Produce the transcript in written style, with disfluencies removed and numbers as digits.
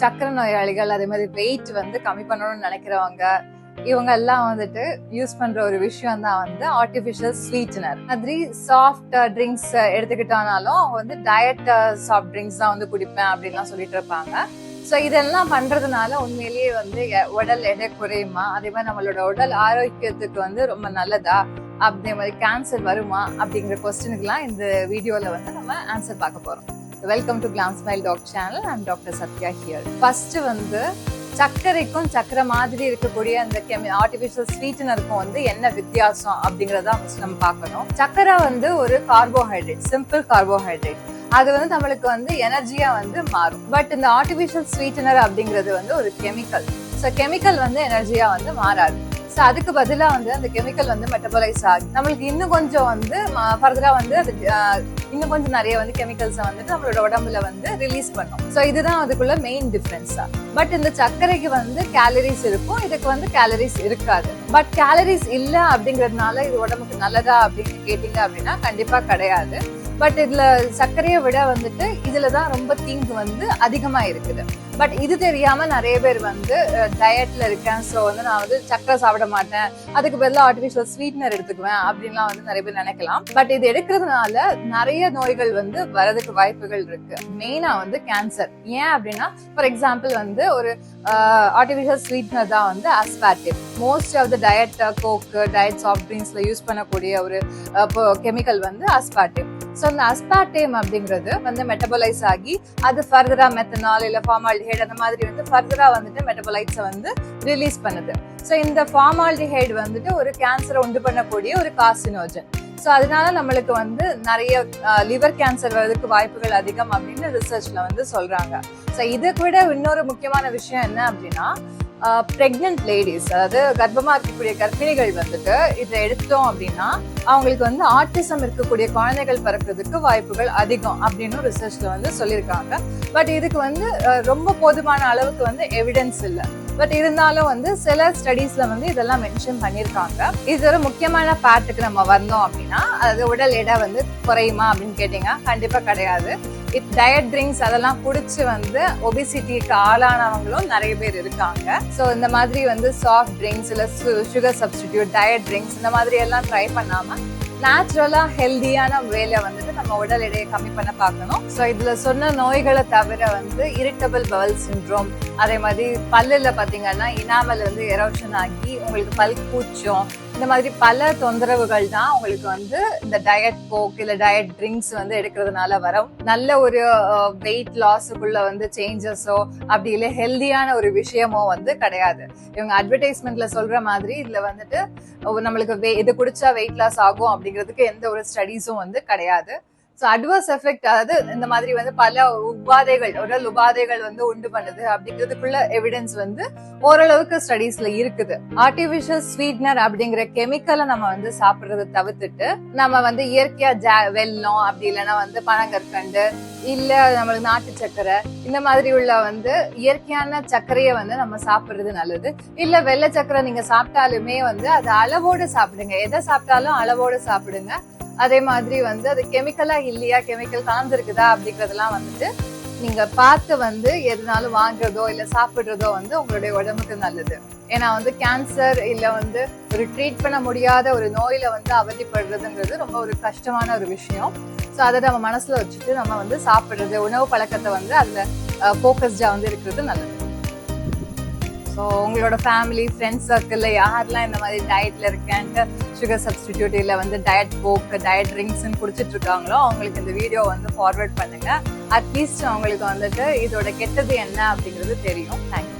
சக்கரை நோயாளிகள், அதே மாதிரி வெயிட் வந்து கம்மி பண்ணணும்னு நினைக்கிறவங்க, இவங்க எல்லாம் வந்துட்டு யூஸ் பண்ற ஒரு விஷயம் தான் வந்து ஆர்டிபிஷியல் ஸ்வீட்டனர். மாதிரி சாஃப்ட் ட்ரிங்க்ஸ் எடுத்துக்கிட்டாலும் அவங்க வந்து டயட் சாஃப்ட் ட்ரிங்க்ஸ் தான் வந்து குடிப்பேன் அப்படின்லாம் சொல்லிட்டு இருப்பாங்க. ஸோ இதெல்லாம் பண்றதுனால உண்மையிலேயே வந்து உடல் எடை குறையுமா, அதே மாதிரி நம்மளோட உடல் ஆரோக்கியத்துக்கு வந்து ரொம்ப நல்லதா, அதே மாதிரி கேன்சர் வருமா அப்படிங்கிற கொஸ்டினுக்குலாம் இந்த வீடியோல வந்து நம்ம ஆன்சர் பார்க்க போறோம். Welcome to glam smile talk channel. I'm doctor Sathya here. First வந்து சர்க்கரைக்கும் சர்க்கரை மாதிரி இருக்கக்கூடிய அந்த ஆர்டிபிஷியல் ஸ்வீட்டனருக்கும் வந்து என்ன வித்தியாசம் அப்படிங்கறத நம்ம பார்க்கணும். சர்க்கரை வந்து ஒரு கார்போஹைட்ரேட், சிம்பிள் கார்போஹைட்ரேட். அது வந்து நம்மளுக்கு வந்து எனர்ஜியா வந்து மாறும். பட் இந்த ஆர்டிபிஷியல் ஸ்வீட்டனர் அப்படிங்கிறது வந்து ஒரு கெமிக்கல். ஸோ கெமிக்கல் வந்து எனர்ஜியா வந்து மாறாது. ஸோ அதுக்கு பதிலா வந்து அந்த கெமிக்கல் வந்து மெட்டபலைஸ் ஆகி நம்மளுக்கு இன்னும் கொஞ்சம் வந்து ஃபர்தரா வந்து அது இன்னும் கொஞ்சம் நிறைய வந்து கெமிக்கல்ஸை வந்துட்டு நம்மளோட உடம்புல வந்து ரிலீஸ் பண்ணும். ஸோ இதுதான் அதுக்குள்ள மெயின் டிஃபரன்ஸா. பட் இந்த சர்க்கரைக்கு வந்து கேலரிஸ் இருக்கும், இதுக்கு வந்து கேலரிஸ் இருக்காது. பட் கேலரிஸ் இல்ல அப்படிங்கறதுனால இது உடம்புக்கு நல்லதா அப்படின்னு கேட்டீங்க அப்படின்னா கண்டிப்பா கிடையாது. பட் இதுல சர்க்கரையை விட வந்துட்டு இதுலதான் ரொம்ப தீங்கு வந்து அதிகமா இருக்குது. பட் இது தெரியாம நிறைய பேர் வந்து டயட்ல இருக்கேன், ஸோ வந்து நான் வந்து சர்க்கரை சாப்பிட மாட்டேன், அதுக்கு பதிலாக ஆர்டிபிஷியல் ஸ்வீட்னர் எடுத்துக்குவேன் அப்படின்லாம் வந்து நிறைய பேர் நினைக்கலாம். பட் இது எடுக்கிறதுனால நிறைய நோய்கள் வந்து வரதுக்கு வாய்ப்புகள் இருக்கு. மெயினா வந்து கேன்சர். ஏன் அப்படின்னா ஃபார் எக்ஸாம்பிள் வந்து ஒரு ஆர்டிபிஷியல் ஸ்வீட்னர் தான் வந்து aspartame. Most of the diet Coke, diet soft ட்ரிங்க்ஸ்ல யூஸ் பண்ணக்கூடிய ஒரு கெமிக்கல் வந்து அஸ்பார்டேம். ஸோ அந்த அஸ்பார்டேம் அப்படிங்கிறது வந்து மெட்டபலைஸ் ஆகி அது ஃபர்தரா மெத்தனால் இல்ல ஃபார்மால்டிஹைட் அந்த மாதிரி வந்து ஃபர்தரா வந்துட்டு மெட்டபலைட்ஸை வந்து ரிலீஸ் பண்ணுது. ஸோ இந்த ஃபார்மால்டிஹைட் வந்துட்டு ஒரு கேன்சரை உண்டு பண்ணக்கூடிய ஒரு கார்சினோஜன். ஸோ அதனால நம்மளுக்கு வந்து நிறைய லிவர் கேன்சர் வர்றதுக்கு வாய்ப்புகள் அதிகம் அப்படின்னு ரிசர்ச்ல வந்து சொல்றாங்க. ஸோ இதை விட இன்னொரு முக்கியமான விஷயம் என்ன அப்படின்னா பிரெக்னன்ட் லேடிஸ், அதாவது கர்ப்பமா இருக்கக்கூடிய கர்ப்பிணிகள் வந்துட்டு இதை எடுத்தோம் அப்படின்னா அவங்களுக்கு வந்து ஆட்டிசம் இருக்கக்கூடிய குழந்தைகள் பிறக்கிறதுக்கு வாய்ப்புகள் அதிகம் அப்படின்னு ரிசர்ச்ல வந்து சொல்லியிருக்காங்க. பட் இதுக்கு வந்து ரொம்ப போதுமான அளவுக்கு வந்து எவிடன்ஸ் இல்லை. பட் இருந்தாலும் வந்து சில ஸ்டடீஸ்ல வந்து இதெல்லாம் மென்ஷன் பண்ணியிருக்காங்க. இது ஒரு முக்கியமான பார்ட்டுக்கு நம்ம வந்தோம் அப்படின்னா அது உடல் எடை வந்து குறையுமா அப்படின்னு கேட்டீங்க, கண்டிப்பா கிடையாது. டயட் ட்ரிங்க்ஸ் அதெல்லாம் குடிச்சு வந்து ஒபிசிட்டிக்கு ஆளானவங்களும் நிறைய பேர் இருக்காங்க. ஸோ இந்த மாதிரி வந்து சாஃப்ட் ட்ரிங்க்ஸ் இல்ல சுகர் சப்ஸ்டிடியூட் டயட் ட்ரிங்க்ஸ் இந்த மாதிரி எல்லாம் ட்ரை பண்ணாம நேச்சுரலா ஹெல்தியான வேலை வந்துட்டு நம்ம உடல் எடையை கம்மி பண்ண பார்க்கணும். ஸோ இதுல சொன்ன நோய்களை தவிர வந்து இரிட்டபிள் பவல் சிண்ட்ரோம், அதே மாதிரி பல்லுல பாத்தீங்கன்னா இனாமல் வந்து எரோஷன் ஆகி உங்களுக்கு பல் கூச்சம், இந்த மாதிரி பல தொந்தரவுகள் தான் உங்களுக்கு வந்து இந்த டயட் கோக் இல்ல டயட் ட்ரிங்க்ஸ் வந்து எடுக்கிறதுனால வரும். நல்ல ஒரு வெயிட் லாஸுக்குள்ள வந்து சேஞ்சஸோ அப்படி இல்லை ஹெல்தியான ஒரு விஷயமோ வந்து கிடையாது. இவங்க அட்வர்டைஸ்மெண்ட்ல சொல்ற மாதிரி இதுல வந்துட்டு நம்மளுக்கு இது குடிச்சா வெயிட் லாஸ் ஆகும் அப்படிங்கிறதுக்கு எந்த ஒரு ஸ்டடீஸும் வந்து கிடையாது. ஸோ அட்வர்ஸ் எஃபெக்ட், அதாவது இந்த மாதிரி வந்து பல உபாதைகள், உடல் உபாதைகள் வந்து உண்டு பண்ணுது அப்படிங்கிறதுக்குள்ள எவிடன்ஸ் வந்து ஓரளவுக்கு ஸ்டடீஸ்ல இருக்குது. ஆர்டிபிஷியல் ஸ்வீட்னர் அப்படிங்கிற கெமிக்கலை நம்ம வந்து சாப்பிடுறதை தவிர்த்துட்டு நம்ம வந்து இயற்கையா வெல்லம் அப்படி இல்லைன்னா வந்து பனங்கற்கண்டு இல்ல நம்மளுக்கு நாட்டு சர்க்கரை இந்த மாதிரி உள்ள வந்து இயற்கையான சர்க்கரையை வந்து நம்ம சாப்பிடுறது நல்லது. இல்ல வெள்ளை சர்க்கரை நீங்க சாப்பிட்டாலுமே வந்து அது அளவோடு சாப்பிடுங்க. எதை சாப்பிட்டாலும் அளவோடு சாப்பிடுங்க. அதே மாதிரி வந்து அது கெமிக்கலா இல்லையா, கெமிக்கல் கலந்துருக்குதா அப்படிங்கறதெல்லாம் வந்துட்டு நீங்க பார்த்து வந்து எதுனாலும் வாங்குறதோ இல்ல சாப்பிடுறதோ வந்து உங்களுடைய உடம்புக்கு நல்லது. ஏன்னா வந்து கேன்சர் இல்ல வந்து ஒரு ட்ரீட் பண்ண முடியாத ஒரு நோயில வந்து அவதிப்படுறதுங்கிறது ரொம்ப ஒரு கஷ்டமான ஒரு விஷயம். ஸோ அதை நம்ம மனசுல வச்சுட்டு நம்ம வந்து சாப்பிடுறது, உணவு பழக்கத்தை வந்து அதுல ஃபோக்கஸ்டா வந்து இருக்கிறது நல்லது. ஸோ உங்களோட ஃபேமிலி ஃப்ரெண்ட்ஸ் சர்க்கிள்ல யாரெல்லாம் இந்த மாதிரி டயட்ல இருக்கேன்ட்டு சுகர் சப்ஸ்டிடியூட் இல்லை வந்து டயட் கோக் டயட் ட்ரிங்க்ஸ்ன்னு குடிச்சிட்டு இருக்காங்களோ அவங்களுக்கு இந்த வீடியோ வந்து ஃபார்வர்ட் பண்ணுங்க. அட்லீஸ்ட் அவங்களுக்கு வந்துட்டு இதோட கெட்டது என்ன அப்படிங்கிறது தெரியும். தேங்க்யூ.